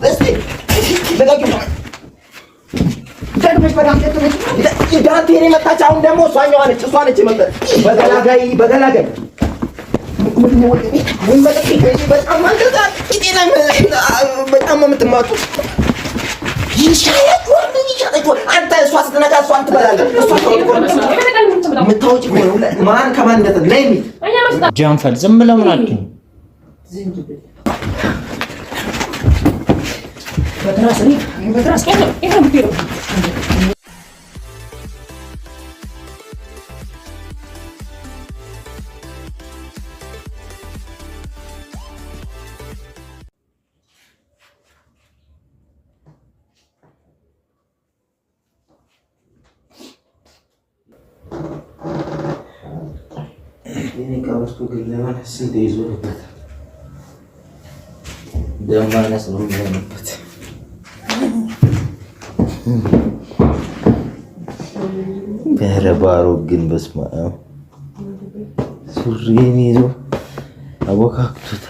እስቲ ለጋቂ ደግመሽ በዳም ተተመች ዳንቴ ነው መጣች። አሁን ደግሞ እሷኛዋ ነች የመጣች በገላጋይ ምን መጥቂ በጣም አንተዛ ጤና በጣም የምትማጡ ይሻላል አንተ እሷ ስትነካ እሷን ትበላለህ። የምታወጪ ከሆነ ማን ከማን እንደተ ነይ የሚል ጃንፈል ዝም ብለህ ምን አትይም? በትራስ ini kawas ko gaglawan sinte izo dapat damanas lumban dapat በረባሮ ግን በስማ ሱሪን ይዞ አቦካክቶት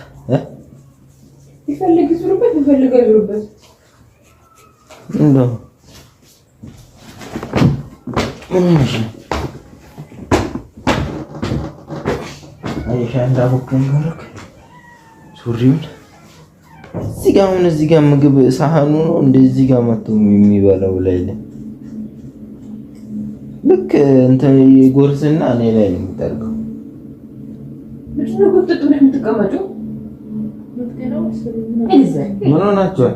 ይፈልግ ዙሩበት ዙሩበት እንደው ምንሽ አይሻንዳ ቦክን ገረክ ሱሪውን እዚህ ጋር ምግብ ሳህኑ ነው እንደዚህ ጋር መጥቶ የሚበላው ላይ ልክ እንትን ይጎርስና እኔ ላይ ነው የሚጠርገው። ምንድነው ጉጥጥ ብለህ የምትቀመጪው? ምን ሆናችኋል?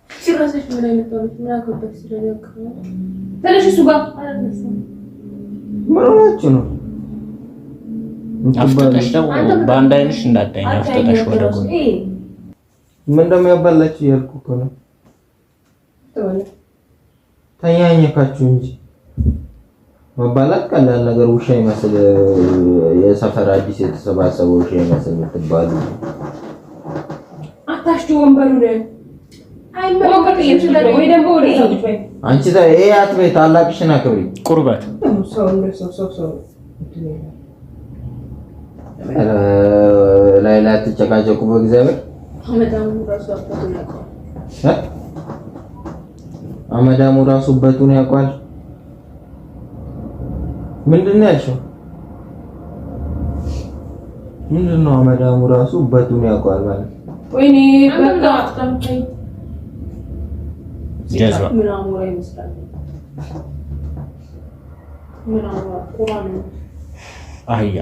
ሲራሰሽ ምን አይነት ነው? ምን አከበት ስለነከው ተነሽ እሱ ጋር አላነሳም። ምን ሆናችሁ ነው? አፍተሽ ደግሞ በአንድ አይነሽ እንዳታኝ አፍተሽ ወደ ጎን ምን እንደሚያባላችሁ ያልኩ እኮ ነው። ተኛኘካችሁ እንጂ መባላት ቀላል ነገር ውሻ ይመስል የሰፈር አዲስ የተሰባሰበው ውሻ ይመስል የምትባሉ አታሽቱ ወንበሩ ላይ አይመለከት ይችላል ወይ ደግሞ ወደ ሰዎች ወይ አንቺ ይሄ አትበይ ታላቅሽን አክብሪ። ቁርበት ሰው ላይላ ተጨቃጨቁ በእግዚአብሔር አመዳሙ ራሱ በቱን ያውቃል። ምንድነው ያልሽው? ምንድነው አመዳሙ ራሱ በቱን ያውቃል ማለት? ወይኔ በቃ አጣምጣይ ጀዝባ ምናምን ወሬ ይመስላል። ምናምን ቁራን አህያ